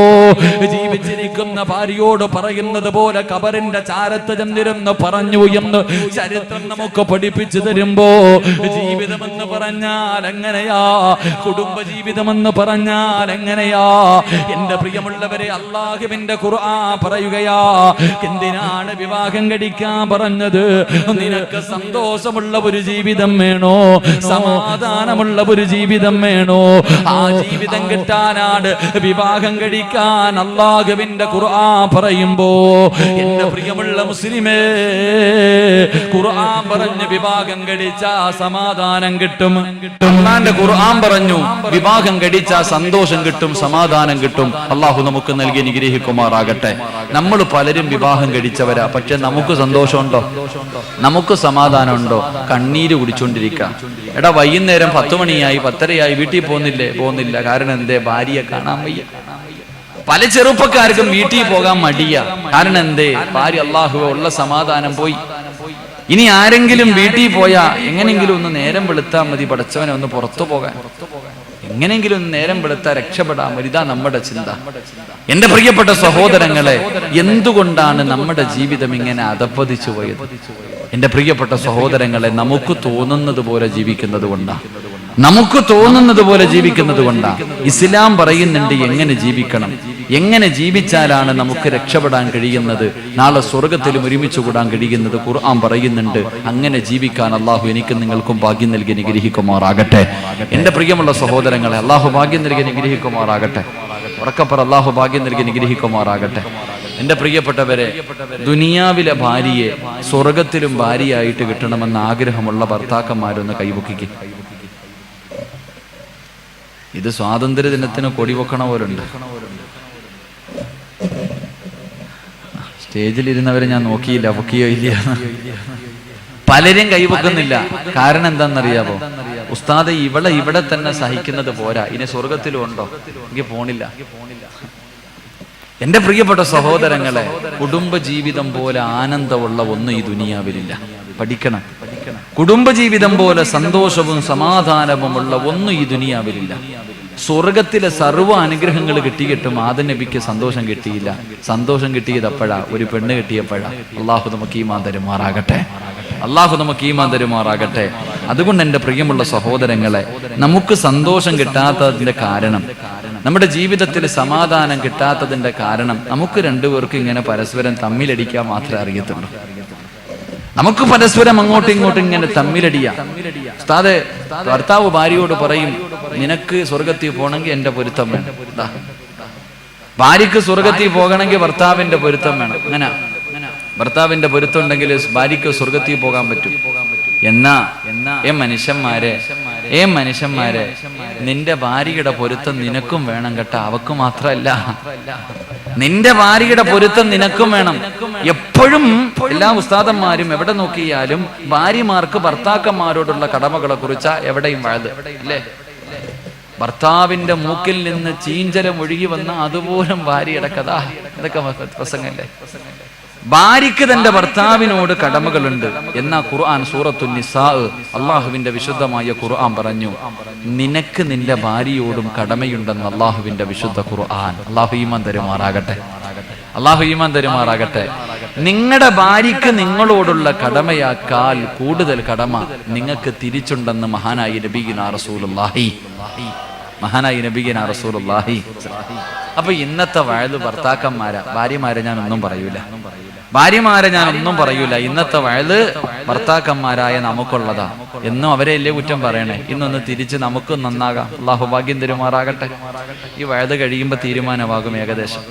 ജീവിച്ചിരിക്കുന്ന ഭാര്യയോട് പറയുന്നത് പോലെ ഖബറിന്റെ ചാരത്ത് ചെന്നിരുന്ന് പറഞ്ഞു എന്ന് ചരിത്രം നമുക്ക് പഠിപ്പിച്ചു തരുമ്പോ, ജീവിതമെന്ന് പറഞ്ഞാൽ എങ്ങനെയാ, കുടുംബജീവിതമെന്ന് പറഞ്ഞാൽ എങ്ങനെയാ? എന്റെ പ്രിയമുള്ളവരെ, അല്ലാഹുവിന്റെ ഖുർആൻ പറയുകയാ, എന്തിനാണ് വിവാഹം കഴിക്കാൻ പറഞ്ഞത്? നിനക്ക് സന്തോഷമുള്ള ഒരു ജീവിതം വേണോ? സമാധാനമുള്ള ഒരു ജീവിതം വേണോ? ആ ജീവിതം കിട്ടാനാണ് വിവാഹം കഴിക്കാൻ അല്ലാഹുവിന്റെ ഖുർആൻ പറയുമ്പോ, എന്റെ പ്രിയമുള്ള മുസ്ലിമേ, ഖുർആൻ പറഞ്ഞു വിവാഹം കഴിച്ചാ സമാധാനം കിട്ടും. അല്ലാഹുവിന്റെ ഖുർആൻ പറഞ്ഞു വിവാഹം കഴിച്ചാ സന്തോഷം കിട്ടും, സമാധാനം കിട്ടും. അല്ലാഹു നമുക്ക് നൽകി അനുഗ്രഹിക്കുമാറാകട്ടെ. നമ്മൾ പലരും വിവാഹം കഴിച്ചവരാ, പക്ഷെ നമുക്ക് സന്തോഷമുണ്ടോ? നമുക്ക് സമാധാനമുണ്ടോ? കണ്ണീര് കുടിച്ചോണ്ടിരിക്കുക. എടാ വൈകുന്നേരം 10 മണിയായി 10:30 വീട്ടിൽ പോകുന്നില്ല. കാരണം എന്തേ? ഭാര്യയെ കാണാൻ വയ്യ. പല ചെറുപ്പക്കാർക്കും വീട്ടിൽ പോകാൻ മടിയ. കാരണം എന്തേ? ഭാര്യ അല്ലാഹുവേ ഉള്ള സമാധാനം പോയി. ഇനി ആരെങ്കിലും വീട്ടിൽ പോയാ എങ്ങനെങ്കിലും ഒന്ന് നേരം വെളുത്താൽ മതി, പടച്ചവനെ ഒന്ന് പുറത്തു പോകാൻ, എങ്ങനെങ്കിലും ഒന്ന് നേരം വെളുത്താൽ രക്ഷപ്പെടാൻ മതി. ഇതാ നമ്മുടെ ചിന്ത. എന്റെ പ്രിയപ്പെട്ട സഹോദരങ്ങളെ, എന്തുകൊണ്ടാണ് നമ്മുടെ ജീവിതം ഇങ്ങനെ അധപ്പതിച്ചു പോയത്? എന്റെ പ്രിയപ്പെട്ട സഹോദരങ്ങളെ, നമുക്ക് തോന്നുന്നത് പോലെ ജീവിക്കുന്നത് കൊണ്ടാണ്. നമുക്ക് തോന്നുന്നത് പോലെ ജീവിക്കുന്നത് കൊണ്ടാണ്. ഇസ്ലാം പറയുന്നുണ്ട് എങ്ങനെ ജീവിക്കണം, എങ്ങനെ ജീവിച്ചാലാണ് നമുക്ക് രക്ഷപ്പെടാൻ കഴിയുന്നത്, നാളെ സ്വർഗത്തിലും ഒരുമിച്ച് കൂടാൻ കഴിയുന്നത്. ഖുർആൻ പറയുന്നുണ്ട് അങ്ങനെ ജീവിക്കാൻ അള്ളാഹു എനിക്കും നിങ്ങൾക്കും ഭാഗ്യം നൽകി അനുഗ്രഹിക്കുമാറാകട്ടെ. എന്റെ പ്രിയമുള്ള സഹോദരങ്ങളെ, അള്ളാഹു ഭാഗ്യം നൽകി അനുഗ്രഹിക്കുമാറാകട്ടെ. ഉറക്കപ്പറ, അള്ളാഹു ഭാഗ്യം നൽകി അനുഗ്രഹിക്കുമാറാകട്ടെ. എന്റെ പ്രിയപ്പെട്ടവരെ, ദുനിയാവിലെ ഭാര്യയെ സ്വർഗത്തിലും ഭാര്യയായിട്ട് കിട്ടണമെന്ന് ആഗ്രഹമുള്ള ഭർത്താക്കന്മാരൊന്ന് കൈവക്കിക്ക്. ഇത് സ്വാതന്ത്ര്യ ദിനത്തിന് കൊടിവെക്കണ പോലുണ്ട്. സ്റ്റേജിലിരുന്നവരെ ഞാൻ നോക്കിയില്ല, പൊക്കിയോ ഇല്ല. പലരും കൈവെക്കുന്നില്ല. കാരണം എന്താണെന്നറിയാവോ? ഉസ്താദ് ഇവിടെ തന്നെ സഹിക്കുന്നത് പോരാ, ഇനി സ്വർഗത്തിലും ഉണ്ടോ? എനിക്ക് പോണില്ല. എന്റെ പ്രിയപ്പെട്ട സഹോദരങ്ങളെ, കുടുംബജീവിതം പോലെ ആനന്ദമുള്ള ഒന്നും ഈ ദുനിയാവിലില്ല. പഠിക്കണം. കുടുംബജീവിതം പോലെ സന്തോഷവും സമാധാനവുമുള്ള ഒന്നും ഈ ദുനിയാവിലില്ല. സ്വർഗത്തിലെ സർവ്വ അനുഗ്രഹങ്ങൾ കിട്ടിയിട്ടും ആദം നബിക്ക് സന്തോഷം കിട്ടിയില്ല. സന്തോഷം കിട്ടിയത് അപ്പോഴാ, ഒരു പെണ്ണ് കിട്ടിയപ്പോഴാ. അള്ളാഹു നമുക്ക് ഈമാൻ തരുമാറാകട്ടെ. അള്ളാഹു നമുക്ക് ഈമാൻ തരുമാറാകട്ടെ. അതുകൊണ്ട് എൻ്റെ പ്രിയമുള്ള സഹോദരങ്ങളെ, നമുക്ക് സന്തോഷം കിട്ടാത്തതിന്റെ കാരണം, നമ്മുടെ ജീവിതത്തിൽ സമാധാനം കിട്ടാത്തതിന്റെ കാരണം, നമുക്ക് രണ്ടുപേർക്കും ഇങ്ങനെ പരസ്പരം തമ്മിലടിക്കാൻ മാത്രമേ അറിയത്തുള്ളൂ. നമുക്ക് പരസ്പരം അങ്ങോട്ടും ഇങ്ങോട്ടും ഇങ്ങനെ തമ്മിലടിയാ. ഉസ്താദേ, ഭർത്താവ് ഭാര്യയോട് പറയും, നിനക്ക് സ്വർഗത്തിൽ പോകണമെങ്കിൽ എന്റെ പൊരുത്തം വേണം. ഭാര്യക്ക് സ്വർഗത്തിൽ പോകണമെങ്കിൽ ഭർത്താവിന്റെ പൊരുത്തം വേണം. അങ്ങനെ ഭർത്താവിന്റെ പൊരുത്തം ഉണ്ടെങ്കിൽ ഭാര്യക്ക് സ്വർഗത്തിൽ പോകാൻ പറ്റും. എന്നാ മനുഷ്യന്മാരെ നിന്റെ ഭാര്യയുടെ പൊരുത്തം നിനക്കും വേണം കേട്ടോ. അവക്ക് മാത്രമല്ല, നിന്റെ ഭാര്യയുടെ പൊരുത്തം നിനക്കും വേണം. എപ്പോഴും എല്ലാ ഉസ്താദന്മാരും എവിടെ നോക്കിയാലും ഭാര്യമാർക്ക് ഭർത്താക്കന്മാരോടുള്ള കടമകളെ കുറിച്ച എവിടെയും വഴുത് അല്ലേ? ഭർത്താവിന്റെ മൂക്കിൽ നിന്ന് ചീഞ്ചലം ഒഴുകി വന്ന അതുപോലും ഭാര്യയുടെ കഥ. ഇതൊക്കെ പ്രസംഗല്ലേ? ഭാര്യയ്ക്ക് തന്റെ ഭർത്താവിനോട് കടമകളുണ്ട് എന്നാ ഖുർആൻ സൂറത്തുൻ നിസാ അള്ളാഹുവിന്റെ വിശുദ്ധമായ ഖുർആൻ പറഞ്ഞു, നിനക്ക് നിന്റെ ഭാര്യയോടും കടമയുണ്ടെന്ന് അള്ളാഹുവിന്റെ വിശുദ്ധ ഖുർആൻ. അള്ളാഹു ഈമാൻ തരുമാറാകട്ടെ, അള്ളാഹു ഈമാൻ തരുമാറാകട്ടെ. നിങ്ങളുടെ ഭാര്യയ്ക്ക് നിങ്ങളോടുള്ള കടമയാക്കാൽ കൂടുതൽ കടമ നിങ്ങൾക്ക് തിരിച്ചുണ്ടെന്ന് മഹാനായി നബിയുനാ റസൂലുള്ളാഹി, മഹാനായി നബിയുനാ റസൂലുള്ളാഹി. അപ്പൊ ഇന്നത്തെ വയല് ഭർത്താക്കന്മാരാ, ഭാര്യമാരെ ഞാൻ ഒന്നും പറയൂല, ഭാര്യമാരെ ഞാൻ ഒന്നും പറയൂല. ഇന്നത്തെ വയല് ഭർത്താക്കന്മാരായ നമുക്കുള്ളതാ. എന്നും അവരെയല്ലേ കുറ്റം പറയണേ. ഇന്നൊന്ന് തിരിച്ച് നമുക്കും നന്നാകാം. അള്ളാഹു ഭാഗ്യം തരുമാറാകട്ടെ. ഈ വയല് കഴിയുമ്പോ തീരുമാനമാകും ഏകദേശം.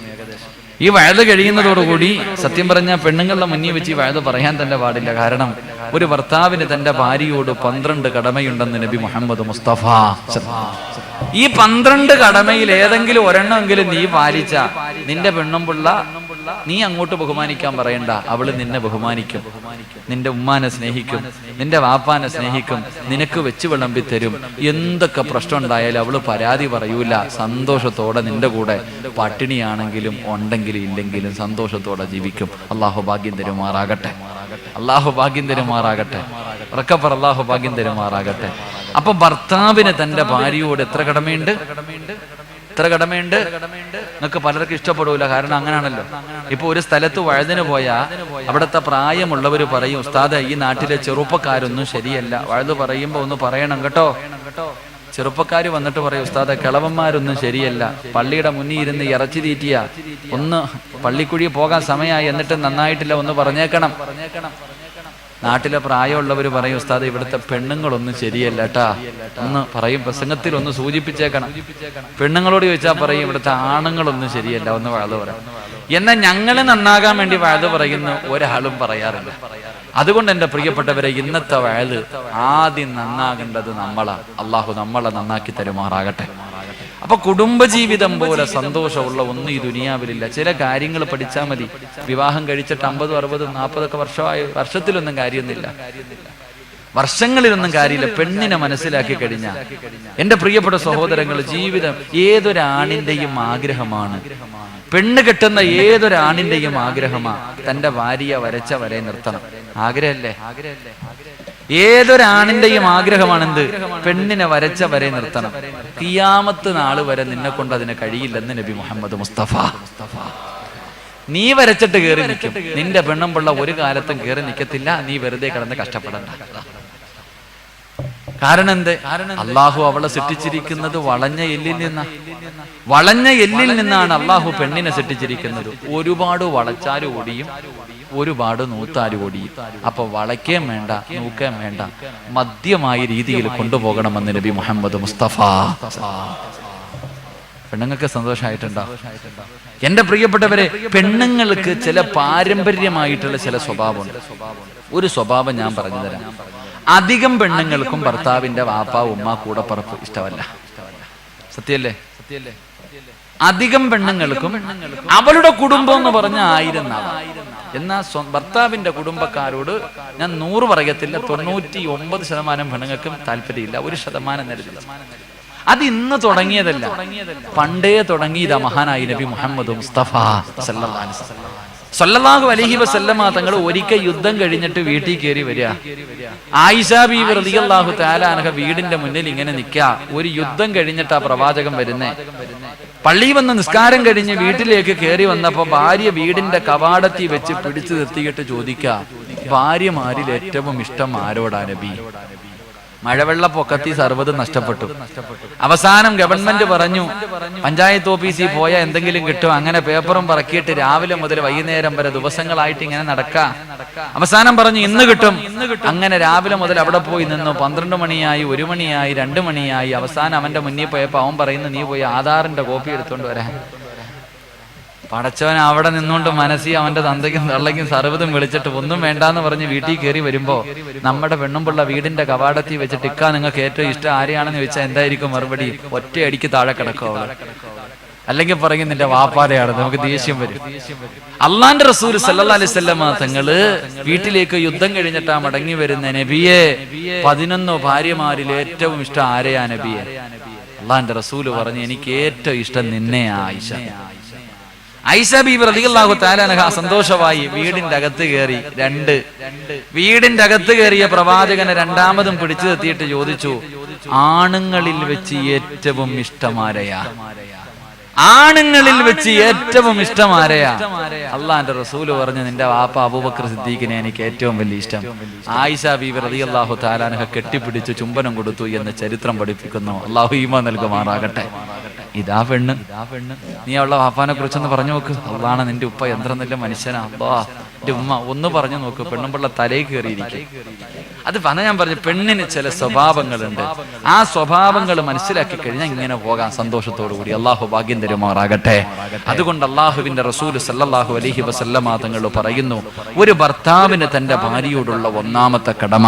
ഈ വയല് കഴിയുന്നതോടുകൂടി സത്യം പറഞ്ഞാൽ പെണ്ണുങ്ങളുടെ മുന്നിൽ വെച്ച് ഈ വയല് പറയാൻ തന്നെ പാടില്ല. കാരണം ഒരു ഭർത്താവിന് തന്റെ ഭാര്യയോട് 12 കടമയുണ്ടെന്ന് നബി മുഹമ്മദ് മുസ്തഫ. ഈ 12 കടമയിൽ ഏതെങ്കിലും ഒരെണ്ണമെങ്കിലും നീ പാലിച്ച നിന്റെ പെണ്ണും പിള്ള നീ അങ്ങോട്ട് ബഹുമാനിക്കാൻ പറയണ്ട, അവള് നിന്നെ ബഹുമാനിക്കും, നിന്റെ ഉമ്മാനെ സ്നേഹിക്കും, നിന്റെ വാപ്പാനെ സ്നേഹിക്കും, നിനക്ക് വെച്ച് വിളമ്പി തരും. എന്തൊക്കെ പ്രശ്നം ഉണ്ടായാലും അവള് പരാതി പറയൂല. സന്തോഷത്തോടെ നിന്റെ കൂടെ പട്ടിണിയാണെങ്കിലും ഉണ്ടെങ്കിലും ഇല്ലെങ്കിലും സന്തോഷത്തോടെ ജീവിക്കും. അള്ളാഹു ഭാഗ്യം തരുമാറാകട്ടെ, അള്ളാഹു ഭാഗ്യം തരുമാറാകട്ടെ, ഉറക്കപ്പറ അള്ളാഹു ഭാഗ്യം തരുമാറാകട്ടെ. അപ്പൊ ഭർത്താവിന് തന്റെ ഭാര്യയോട് എത്ര കടമയുണ്ട്? എത്ര കടമയുണ്ട്? നിങ്ങൾക്ക് പലർക്കും ഇഷ്ടപ്പെടൂല, കാരണം അങ്ങനെയാണല്ലോ. ഇപ്പൊ ഒരു സ്ഥലത്ത് വഴുതിന് പോയാ അവിടുത്തെ പ്രായമുള്ളവർ പറയും, ഉസ്താദ് ഈ നാട്ടിലെ ചെറുപ്പക്കാരൊന്നും ശരിയല്ല. വഴുത് പറയുമ്പോ ഒന്ന് പറയണം കേട്ടോ. ചെറുപ്പക്കാർ വന്നിട്ട് പറയും, ഉസ്താദ് കിളവന്മാരൊന്നും ശരിയല്ല, പള്ളിയുടെ മുന്നിൽ ഇരുന്ന് ഇറച്ചി തീറ്റിയ, ഒന്ന് പള്ളിക്കുഴി പോകാൻ സമയമായി എന്നിട്ട് നന്നായിട്ടില്ല, ഒന്ന് പറഞ്ഞേക്കണം. നാട്ടിലെ പ്രായമുള്ളവർ പറയും, ഉസ്താദ് ഇവിടുത്തെ പെണ്ണുങ്ങളൊന്നും ശരിയല്ല കേട്ടാ, ഒന്ന് പറയും, പ്രസംഗത്തിൽ ഒന്ന് സൂചിപ്പിച്ചേക്കണം. പെണ്ണുങ്ങളോട് ചോദിച്ചാൽ പറയും, ഇവിടുത്തെ ആണുങ്ങളൊന്നും ശരിയല്ല, ഒന്ന് വഴുത് പറയാം. എന്നാൽ ഞങ്ങൾ നന്നാകാൻ വേണ്ടി വഴുത് പറയുന്ന ഒരാളും പറയാറില്ല. അതുകൊണ്ട് എൻ്റെ പ്രിയപ്പെട്ടവരെ, ഇന്നത്തെ വഴുത് ആദ്യം നന്നാകേണ്ടത് നമ്മളാ. അള്ളാഹു നമ്മളെ നന്നാക്കി തരുമാറാകട്ടെ. അപ്പൊ കുടുംബജീവിതം പോലെ സന്തോഷമുള്ള ഒന്നും ഈ ദുനിയാവിലില്ല. ചില കാര്യങ്ങൾ പഠിച്ചാൽ മതി. വിവാഹം കഴിച്ചിട്ട് 50, 60, 40 വർഷമായി, വർഷത്തിലൊന്നും കാര്യമൊന്നുമില്ല, വർഷങ്ങളിലൊന്നും കാര്യമില്ല. പെണ്ണിനെ മനസ്സിലാക്കി കഴിഞ്ഞാൽ എൻ്റെ പ്രിയപ്പെട്ട സഹോദരങ്ങൾ, ജീവിതം ഏതൊരാണിന്റെയും ആഗ്രഹമാണ്, പെണ്ണ് കെട്ടുന്ന ഏതൊരാണിന്റെയും ആഗ്രഹമാണ് തന്റെ ഭാര്യയെ വരച്ച വരെ നിർത്തണം. ആഗ്രഹല്ലേ? ഏതൊരാണിന്റെയും ആഗ്രഹമാണെന്ത്? പെണ്ണിനെ വരച്ച വരെ നിർത്തണം. ഖിയാമത്ത് നാള് വരെ നിന്നെ കൊണ്ട് അതിന് കഴിയില്ലെന്ന് നബി മുഹമ്മദ് മുസ്തഫ. നീ വരച്ചിട്ട് കയറി നിൽക്കും, നിന്റെ പെണ്ണും പിള്ള ഒരു കാലത്തും കയറി നിൽക്കത്തില്ല. നീ വെറുതെ കിടന്ന് കഷ്ടപ്പെടണ്ട. കാരണം എന്ത്? അള്ളാഹു അവളെ സൃഷ്ടിച്ചിരിക്കുന്നത് വളഞ്ഞ എല്ലിൽ നിന്നാ. വളഞ്ഞ എല്ലിൽ നിന്നാണ് അള്ളാഹു പെണ്ണിനെ സൃഷ്ടിച്ചിരിക്കുന്നത്. ഒരുപാട് വളച്ചാലും ഓടിയും, ഒരുപാട് നൂത്താലും ഓടിയും. അപ്പൊ വളയ്ക്കേം വേണ്ട, നൂക്കേം വേണ്ട, മധ്യമായ രീതിയിൽ കൊണ്ടുപോകണമെന്ന് നബി മുഹമ്മദ് മുസ്തഫ. പെണ്ണുങ്ങൾക്ക് സന്തോഷമായിട്ടുണ്ടോ? എന്റെ പ്രിയപ്പെട്ടവരെ, പെണ്ണുങ്ങൾക്ക് ചില പാരമ്പര്യമായിട്ടുള്ള ചില സ്വഭാവമുണ്ട്. ഒരു സ്വഭാവം ഞാൻ പറഞ്ഞു തരാം. അധികം പെണ്ണുങ്ങൾക്കും ഭർത്താവിന്റെ വാപ്പ ഉമ്മ കൂടപ്പറപ്പ് ഇഷ്ടമല്ല. സത്യല്ലേ? അധികം പെണ്ണുങ്ങൾക്കും അവളുടെ കുടുംബം എന്ന് പറഞ്ഞ 1000 നാവാം. എന്നാ ഭർത്താവിന്റെ കുടുംബക്കാരോട് ഞാൻ 100 പറയത്തില്ല, 99% പെണ്ണുങ്ങൾക്കും താല്പര്യമില്ല. 1% നേരില്ല. അത് ഇന്ന് തുടങ്ങിയതല്ല, പണ്ടേ തുടങ്ങിയതാ മഹാനായി നബി മുഹമ്മദ് മുസ്തഫ സല്ലല്ലാഹു അലൈഹി വസല്ലമ തങ്ങൾ ഒരിക്കൽ യുദ്ധം കഴിഞ്ഞിട്ട് വീട്ടിൽ കയറി വരിക. ആയിഷ ബീവി റളിയല്ലാഹു തആല അൻഹ വീടിന്റെ മുന്നിൽ ഇങ്ങനെ നിൽക്കുക. ഒരു യുദ്ധം കഴിഞ്ഞിട്ടാ പ്രവാചകൻ വരുന്നേ. പള്ളി വന്ന് നിസ്കാരം കഴിഞ്ഞ് വീട്ടിലേക്ക് കയറി വന്നപ്പോ ഭാര്യ വീടിന്റെ കവാടത്തിൽ വെച്ച് പിടിച്ചു നിർത്തിയിട്ട് ചോദിക്ക, ഭാര്യമാരിൽ ഏറ്റവും ഇഷ്ടം ആരോടാ നബി? മഴവെള്ളപ്പൊക്കത്തിൽ സർവ്വതും നഷ്ടപ്പെട്ടു. അവസാനം ഗവൺമെന്റ് പറഞ്ഞു, പഞ്ചായത്ത് ഓഫീസിൽ പോയാൽ എന്തെങ്കിലും കിട്ടും. അങ്ങനെ പേപ്പറും പറക്കിയിട്ട് രാവിലെ മുതൽ വൈകുന്നേരം വരെ ദിവസങ്ങളായിട്ട് ഇങ്ങനെ നടക്കാം. അവസാനം പറഞ്ഞു ഇന്ന് കിട്ടും. അങ്ങനെ രാവിലെ മുതൽ അവിടെ പോയി നിന്നു. 12 മണിയായി, 1 മണിയായി, 2 മണിയായി. അവസാനം അവന്റെ മുന്നിൽ പോയപ്പോ അവൻ പറയുന്നു, നീ പോയി ആധാറിന്റെ കോപ്പി എടുത്തോണ്ട് വരാൻ. പടച്ചവൻ അവിടെ നിന്നുകൊണ്ട് മനസ്സി അവന്റെ തന്തയ്ക്കും തള്ളയ്ക്കും സർവ്വതും വിളിച്ചിട്ട് ഒന്നും വേണ്ടാന്ന് പറഞ്ഞ് വീട്ടിൽ കയറി വരുമ്പോ നമ്മുടെ പെണ്ണുമ്പുള്ള വീടിന്റെ കവാടത്തിൽ വെച്ചിട്ട് ഇക്കാ നിങ്ങൾക്ക് ഏറ്റവും ഇഷ്ടം ആരെയാണെന്ന് ചോദിച്ചാൽ എന്തായിരിക്കും മറുപടി? ഒറ്റയടിക്ക് താഴെ കിടക്കും അവള്. അല്ലെങ്കിൽ പറയും നിന്റെ വാപ്പാരയാണ്, നമുക്ക് ദേഷ്യം വരും. അള്ളാന്റെ റസൂൽ സല്ലല്ലാഹു അലൈഹി വസല്ലമ തങ്ങള് വീട്ടിലേക്ക് യുദ്ധം കഴിഞ്ഞിട്ടാ മടങ്ങി വരുന്ന നബിയെ 11 ഭാര്യമാരിൽ ഏറ്റവും ഇഷ്ടം ആരെയാ നബിയെ? അള്ളാന്റെ റസൂല് പറഞ്ഞു, എനിക്ക് ഏറ്റവും ഇഷ്ടം നിന്നെയാ ആയിഷ. ആയിഷ ബീബി റളിയല്ലാഹു തആല അൻഹ സന്തോഷമായി വീടിന്റെ അകത്ത് കയറി. വീടിന്റെ അകത്ത് കയറിയ പ്രവാചകനെ രണ്ടാമതും പിടിച്ചു നിർത്തിയിട്ട് ചോദിച്ചു, ആണുങ്ങളിൽ വെച്ച് ഏറ്റവും ഇഷ്ടമാരെയാ? ആണുങ്ങളിൽ വെച്ച് ഏറ്റവും ഇഷ്ടമാരെയാ? അള്ളാന്റെ റസൂല് പറഞ്ഞു, നിന്റെ വാപ്പ അബൂബക്കർ സിദ്ദീഖിനെ എനിക്ക് ഏറ്റവും വലിയ ഇഷ്ടം. ആയിഷ ബീബി റളിയല്ലാഹു തആല അൻഹ കെട്ടിപ്പിടിച്ച് ചുംബനം കൊടുത്തു എന്ന് ചരിത്രം പഠിപ്പിക്കുന്നു. അള്ളാഹു ഈമാൻ നൽകുമാറാകട്ടെ. ഇതാ പെണ്ണ്. നീ അവളുടെ വാപ്പാനെ കുറിച്ചൊന്ന് പറഞ്ഞു നോക്ക്. അള്ളാണ് നിന്റെ ഉപ്പ എത്ര നല്ല മനുഷ്യനാ. അള്ളാ, എന്റെ ഉമ്മ ഒന്ന് പറഞ്ഞു നോക്ക്. പെണ്ണുമ്പിള്ള തലയിൽ കയറിയിരിക്കും. അത് ഞാൻ പറഞ്ഞു, പെണ്ണിന് ചില സ്വഭാവങ്ങളുണ്ട്. ആ സ്വഭാവങ്ങൾ മനസ്സിലാക്കി കഴിഞ്ഞാൽ ഇങ്ങനെ പോകാൻ സന്തോഷത്തോടു കൂടി. അള്ളാഹു ഭാഗ്യം തരുമാറാകട്ടെ. അതുകൊണ്ട് അള്ളാഹുവിന്റെ റസൂൽ സല്ലല്ലാഹു അലൈഹി വസല്ലമ തങ്ങൾ പറയുന്നു, ഒരു ഭർത്താവിന് തന്റെ ഭാര്യയോടുള്ള ഒന്നാമത്തെ കടമ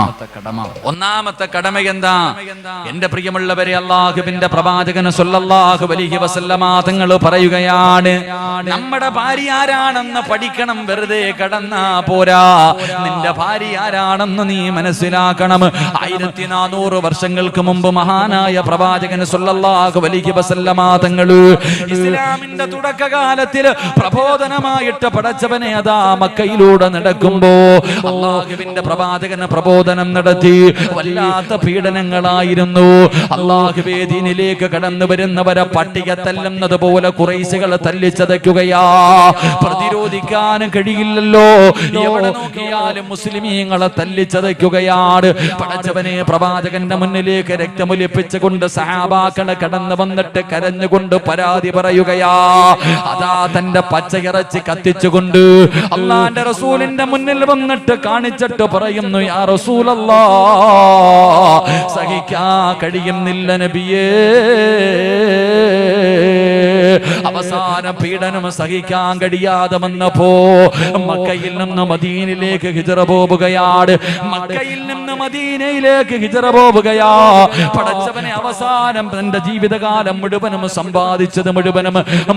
എന്താ? എന്റെ പ്രിയമുള്ളവരെ, അള്ളാഹുവിന്റെ പ്രവാചകൻ സല്ലല്ലാഹു അലൈഹി വസല്ലമ തങ്ങൾ പറയുകയാണ്, നമ്മുടെ ഭാര്യ ആരാണെന്ന് പഠിക്കണം. വെറുതെ കടന്നാ പോരാ. നിന്റെ ഭാര്യ ആരാണെന്ന് നീ മനസ്സിലാക്കണം. 1400 വർഷങ്ങൾക്ക് മുമ്പ് മഹാനായ പ്രവാചകൻ സല്ലല്ലാഹു അലൈഹി വസല്ലമ തങ്ങൾ ഇസ്ലാമിന്റെ തുടക്കകാലത്തിൽ പ്രബോധനമായിട്ട് പടച്ചവനെ അതാ മക്കയിലൂടെ നടക്കുമ്പോ അള്ളാഹുവിന്റെ പ്രവാചകന് പ്രബോധനം നടത്തി. വല്ലാത്ത പീഡനങ്ങളായിരുന്നു. അള്ളാഹുവേ ദീനിലേക്ക് കടന്നു വരുന്നവരെ പട്ടിക തല്ലുന്നത് പോലെ ഖുറൈശികളെ തല്ലിച്ചതയ്ക്കുകയാ. പ്രതിരോധിക്കാൻ കഴിയില്ലല്ലോ. എവിടെ നോക്കിയാലും മുസ്ലിമീങ്ങളെ തല്ലിച്ചതയ്ക്കുകയാണ്. പടച്ചവനെ പ്രവാചകന്റെ മുന്നിലേക്ക് രക്തമൊലിപ്പിച്ചുകൊണ്ട് സഹാബാക്കളെ കടന്നു വന്നിട്ട് കരഞ്ഞുകൊണ്ട് പരാതി പറയുകയാ. അതാ തന്റെ പച്ചയിറച്ചി കത്തിച്ചുകൊണ്ട് അള്ളാന്റെ റസൂലിന്റെ മുന്നിൽ വന്നിട്ട് കാണിച്ചിട്ട് പറയുന്നു, യാ റസൂലല്ലാഹ്, സഹിക്കാൻ കഴിയുന്നില്ല നബിയേ. അവസാന പീഡനം സഹിക്കാൻ കഴിയാതെ വന്നപ്പോ മക്കയിൽ നിന്ന് മദീനയിലേക്ക് ഹിജ്റ പോവുകയാണ്. മക്കയിൽ നിന്ന് മദീനയിലേക്ക് ഹിജ്റ പോവുകയാ. പടച്ചവനെ അവസാനം തന്റെ ജീവിതകാലം മുഴുവനും സമ്പാദിച്ചത് മുഴുവനും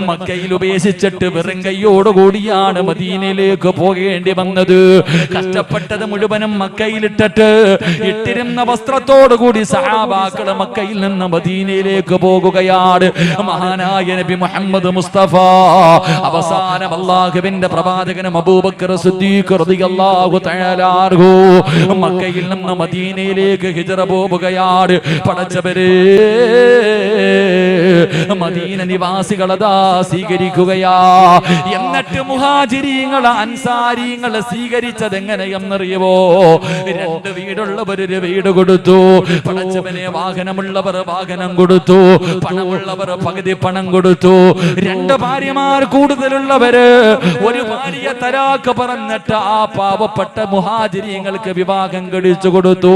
മക്കയിൽ ഉപേക്ഷിച്ചിട്ട് വെറും കൈയോടുകൂടിയാണ് മദീനയിലേക്ക് പോകേണ്ടി വന്നത്. കഷ്ടപ്പെട്ടത് മുഴുവനും മക്കയിലിട്ടിട്ട് ഇട്ടിരുന്ന വസ്ത്രത്തോടുകൂടി സഹാബാക്കള് മക്കയിൽ നിന്ന് മദീനയിലേക്ക് പോകുകയാണ്. മഹാനായ നബി മുഹമ്മദ് മുസ്തഫ അവസാനം അല്ലാഹുവിന്റെ പ്രവാചകനും അബൂബക്കർ സിദ്ദീഖ് റളിയല്ലാഹു തആല അൻഹു മക്കയിൽ നിന്ന് മദീനയിലേക്ക് ഹിജ്റ പോവുകയാണ്. പടച്ചവരെ, മദീന നിവാസികളതാ സ്വീകരിക്കുകയാ. എന്നിട്ട് മുഹാജിരീങ്ങളെ അൻസാരീങ്ങളെ സ്വീകരിച്ചത് എങ്ങനെയെന്നറിയുമോ? 2 വീടുള്ളവർ ഒരു വീട് കൊടുത്തു. പടച്ചവനെ, വാഹനമുള്ളവർ വാഹനം കൊടുത്തു. പണമുള്ളവർ പകുതി പണം കൊടുത്തു. 2 ഭാര്യമാർ കൂടുതലുള്ളവര് ഒരു ഭാര്യ തലാഖ് പറഞ്ഞിട്ട് ആ പാവപ്പെട്ട മുഹാജിരീങ്ങൾക്ക് വിവാഹം കഴിച്ചു കൊടുത്തു.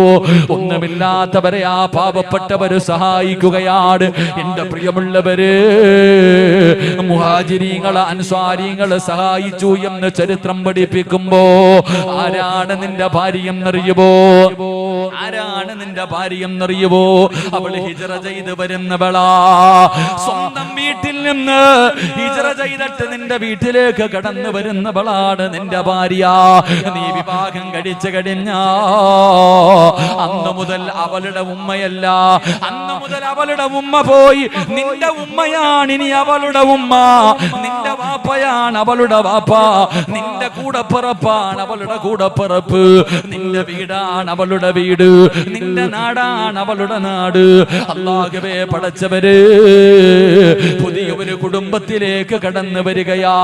ഒന്നുമില്ലാത്തവരെ ആ പാവപ്പെട്ടവര് സഹായിക്കുകയാണ്. എന്റെ പ്രിയമുള്ളവര്, മുഹാജിരീങ്ങളെ അൻസാരീങ്ങളെ സഹായിച്ചു എന്ന് ചരിത്രം പഠിപ്പിക്കുമ്പോ ആരാണ് നിന്റെ ഭാര്യയെന്നറിയുമോ? ആരാണ് നിന്റെ ഭാര്യയെന്നറിയുമോ? അവള് ഹിജ്റ ചെയ്ത് വരുന്നവളാ. സ്വന്തം വീട്ടിൽ നിന്ന് ഹിജ്റ ചെയ്തിട്ട് നിന്റെ വീട്ടിലേക്ക് കടന്നു വരുന്നവളാണ് നിന്റെ ഭാര്യ. നീ വിവാഹം കഴിച്ചു കഴിഞ്ഞാ അന്ന് മുതൽ അവളുടെ ഉമ്മയല്ല, അന്ന് മുതൽ അവളുടെ ഉമ്മ പോയി നിന്റെ ഉമ്മയാണ് ഇനി അവളുടെ ഉമ്മ. നിന്റെ വാപ്പയാണ് അവളുടെ വാപ്പ. നിന്റെ കൂടപ്പിറപ്പാണ് അവളുടെ കൂടപ്പിറപ്പ്. നിന്റെ വീടാണ് അവളുടെ വീട്. നിന്റെ നാടാണ് അവളുടെ നാട്. അല്ലാഹുവേ, പടച്ചവര് പുതിയ ഒരു കുടുംബത്തിലേക്ക് കടന്നു വരികയാ.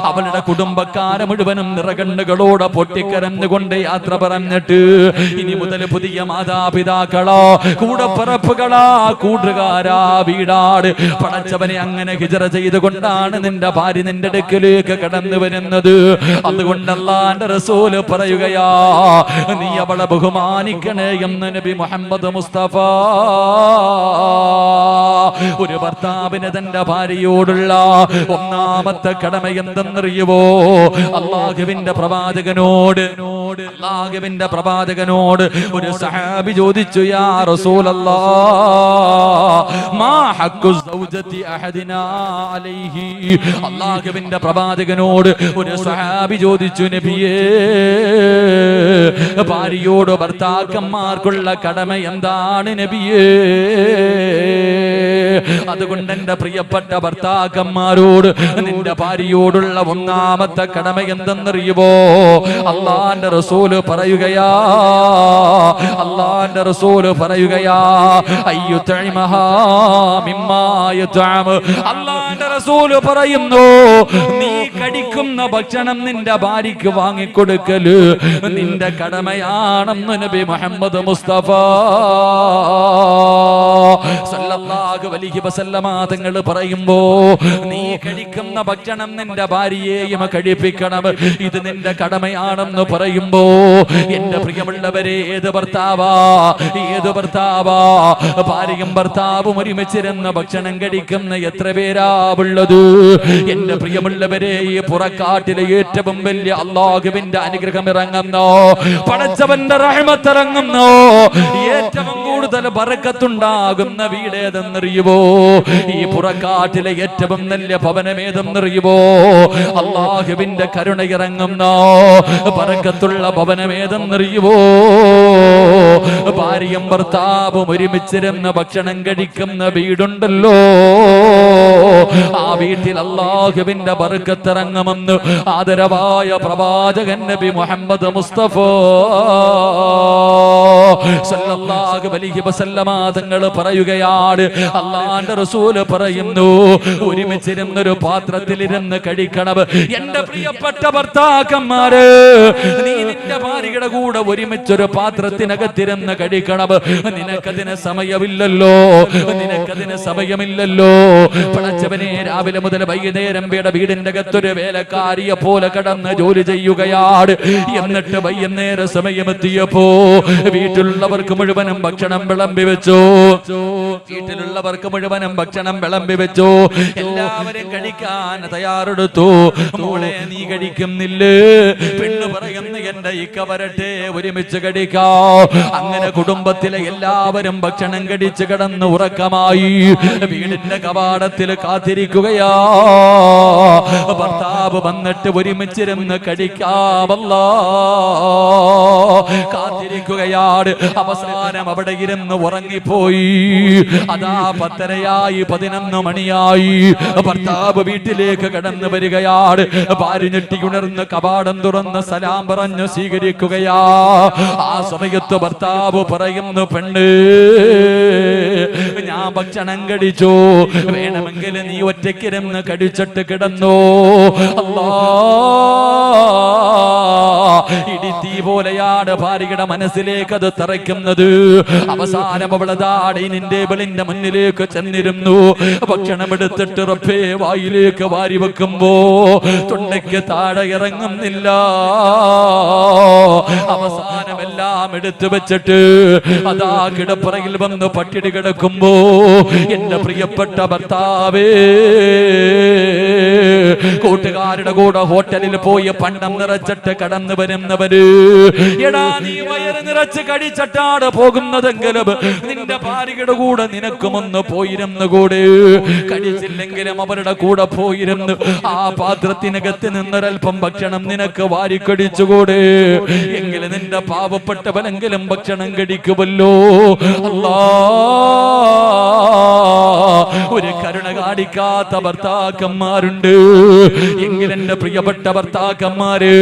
അവളുടെ കുടുംബക്കാരെ മുഴുവനും നിറകണ്ണുകളോടെ പൊട്ടിക്കരഞ്ഞുകൊണ്ട് യാത്ര പറഞ്ഞിട്ട് ഇനി മുതൽ പുതിയ മാതാപിതാക്കളോ കൂടപ്പിറപ്പുകളാ കൂട്ടുകാരാ വീടാട്. പടച്ചവനെ, അങ്ങനെ ഹിജ്റ ചെയ്തുകൊണ്ടാണ് നിന്റെ ഭാര്യ നിന്റെ അടുക്കലേക്ക് കടന്നു വരുന്നത്. അതുകൊണ്ട് അല്ലാഹുവിന്റെ റസൂല് പറയുകയാ, നീ അവളെ ബഹുമാനിക്കണേ എന്ന് നബി മുഹമ്മദ് മുസ്തഫ. ഒരു ഭർത്താവിന് തന്റെ ഭാര്യയോടുള്ള ഒന്നാമത്തെ കടമ എന്തെന്നറിയുവോ? അല്ലാഹുവിന്റെ പ്രവാചകനോട് ഒരു സഹാബി ചോദിച്ചു, യാ റസൂലല്ലാഹ് മാ ഹഖ്ഖു സൗജതി അഹദിനാ അലൈഹി. അല്ലാഹുവിന്റെ പ്രവാചകനോട് ഒരു സഹാബി ചോദിച്ചു, നബിയേ, ഭാര്യയോട് ഭർത്താക്കന്മാർക്കുള്ള കടമ എന്താണ് നബിയേ? അതുകൊണ്ട് എന്റെ പ്രിയപ്പെട്ട ഭർത്താക്കന്മാരോട് നിന്റെ ഭാര്യയോടുള്ള ഒന്നാമത്തെ കടമ എന്തെന്നറിയുവോ? അല്ലാഹുവിന്റെ റസൂല് പറയുകയാ അയ്യുതഇമഹാ മിമ്മാ യുതഅം. അല്ലാഹുവിന്റെ റസൂല് പറയുന്നു, നീ കഴിക്കുന്ന ഭക്ഷണം നിന്റെ ഭാര്യയ്ക്ക് വാങ്ങിക്കൊടുക്കല് നിന്റെ കടമയാണെന്ന് നബി മുഹമ്മദ് മുസ്തഫ സല്ലല്ലാഹു അലൈഹി വസല്ലമ തങ്ങൾ പറയുമ്പോ, നീ കഴിക്കുന്ന ഭക്ഷണം നിന്റെ ഭാര്യയെയും കഴിപ്പിക്കണം, ഇത് നിന്റെ കടമയാണെന്ന് പറയുമ്പോ, എന്റെ പ്രിയമുള്ളവരെ, ഏത് ഭർത്താവാ ഭാര്യയും ഭർത്താവും ഒരുമിച്ചിരുന്ന ഭക്ഷണം കഴിക്കുന്ന എത്ര പേരാ ഉള്ളത്? എന്റെ പ്രിയമുള്ളവരെ, ഈ പുറക്കാട്ടിലെ ഏറ്റവും വലിയ അല്ലാഹുവിന്റെ അനുഗ്രഹം ഇറങ്ങുന്നോ, പടച്ചവന്റെ റഹ്മത്ത് ഇറങ്ങുന്നോ, ഏറ്റവും കൂടുതൽ ബറക്കത്തുണ്ടാകുന്ന വീടേതെന്നറിയുവോ? ഈ പുറക്കാട്ടിലെ ഏറ്റവും നല്ല ഭവനമേതെന്നറിയുവോ? അല്ലാഹുവിന്റെ കരുണ ഇറങ്ങുന്ന ബറക്കത്തുള്ള ഭവനമേതെന്നറിയുവോ? ഭാര്യയും ഭർത്താവും ഒരുമിച്ചിരുന്ന് ഭക്ഷണം കഴിക്കുന്ന വീടുണ്ടല്ലോ, ആ വീട്ടിൽ അല്ലാഹുവിന്റെ ബറക്കത്ത് ഇറങ്ങുമെന്ന് ആദരവായ പ്രവാചകൻ നബി മുഹമ്മദ് മുസ്തഫ സല്ലല്ലാഹു അലൈഹി വസല്ലമ തങ്ങൾ പറയുകയാണ്, അല്ലാഹുവിന്റെ റസൂൽ പറയുന്നു, ഒരുമിച്ചിരുന്നൊരു പാത്രത്തിലിരുന്ന് കഴിക്കണം. എന്റെ പ്രിയപ്പെട്ട ഭർത്താക്കന്മാര്, നീ നിന്റെ ഭാര്യയുടെ കൂടെ ഒരുമിച്ചൊരു പാത്രത്തിനകത്തിരുന്ന് കഴിക്കണം. നിനക്കതിന് സമയമില്ലല്ലോ. പടച്ചവനെ, രാവിലെ മുതൽ വൈകുന്നേരം വീടിന്റെ അകത്തൊരു വേലക്കാരിയെ പോലെ കടന്ന് ജോലി ചെയ്യുകയാണ്. എന്നിട്ട് വൈകുന്നേരം സമയമെത്തിയപ്പോ വീട്ടിലുള്ളവർക്ക് മുഴുവനും ഭക്ഷണം വിളമ്പി വെച്ചു. എല്ലാവരും കഴിക്കാൻ തയ്യാറെടുത്തു. മോളെ, നീ കഴിക്കുന്നില്ലേ? പെണ്ണ് പറയുന്നു, എന്റെ ഇക്ക വരട്ടെ, ഒരുമിച്ച് കഴിക്കാം. അങ്ങനെ കുടുംബത്തിലെ എല്ലാവരും ഭക്ഷണം കഴിച്ച് കിടന്ന് ഉറക്കമായി. വീടിന്റെ കവാടത്തിൽ കാത്തിരിക്കുകയാ, ഭർത്താവ് വന്നിട്ട് ഒരുമിച്ചിരുന്ന് കഴിക്കാമല്ലോ കാത്തിരിക്കുകയാണ്. അവസാനം അവിടെ ഇരുന്ന് ഉറങ്ങിപ്പോയി. അതാ 10:30 11 മണിയായി. ഭർത്താവ് വീട്ടിലേക്ക് കടന്നു വരികയാണ്. ഭാര്യ ഞെട്ടിയുണർന്ന് കവാടം തുറന്ന് സലാം പറഞ്ഞു സ്വീകരിക്കുകയാ. ആ സമയത്ത് ഭർത്താവ് പറയുന്നു, പെണ്ണ്, ഞാൻ ഭക്ഷണം കഴിച്ചു, വേണമെങ്കിൽ നീ ഒറ്റയ്ക്കിരുന്ന് കഴിച്ചിട്ട് കിടന്നോ. അല്ലാ, ഇടിത്തീ പോലെയാണ് ഭാര്യയുടെ മനസ്സിലേക്ക് അത് തറയ്ക്കുന്നത്. അവസാനം അവളതാടി നിന്റെ ബലിന്റെ മുന്നിലേക്ക് ചെന്നിരുന്നു. ഭക്ഷണം എടുത്തിട്ട് റബ്ബേ വായിലേക്ക് വാരി വെക്കുമ്പോ തൊണ്ടയ്ക്ക് താഴെ ഇറങ്ങുന്നില്ല. അവസാനം എല്ലാം എടുത്തു വെച്ചിട്ട് അതാ കിടപ്പറയിൽ വന്ന് പട്ടിണി കിടക്കുമ്പോ, എന്റെ പ്രിയപ്പെട്ട ഭർത്താവേ, കൂട്ടുകാരുടെ കൂടെ ഹോട്ടലിൽ പോയി പണ്ടം നിറച്ചിട്ട് കടന്നു വരുന്നവര്, എടാ നീ വയറ് നിറച്ച് കഴിച്ചിട്ടാണ് പോകുന്നതെങ്കിലും നിന്റെ ഭാര്യയുടെ കൂടെ നിനക്കുമൊന്ന് പോയിരുന്നു കൂടെ. കഴിച്ചില്ലെങ്കിലും അവരുടെ കൂടെ പോയിരുന്നു ആ പാത്രത്തിനകത്ത് നിന്നൊരൽപ്പം ഭക്ഷണം നിനക്ക് വാരിക്കടിച്ചുകൂടെ. എങ്കിലും നിന്റെ പാവപ്പെട്ടവനെങ്കിലും ഭക്ഷണം കഴിക്കുമല്ലോ. അല്ലാ, ഒരു കരുണ കാണിക്കാത്ത ഭർത്താക്കന്മാരുണ്ട്. എങ്കിലെന്റെ പ്രിയപ്പെട്ട ഭർത്താക്കന്മാര്,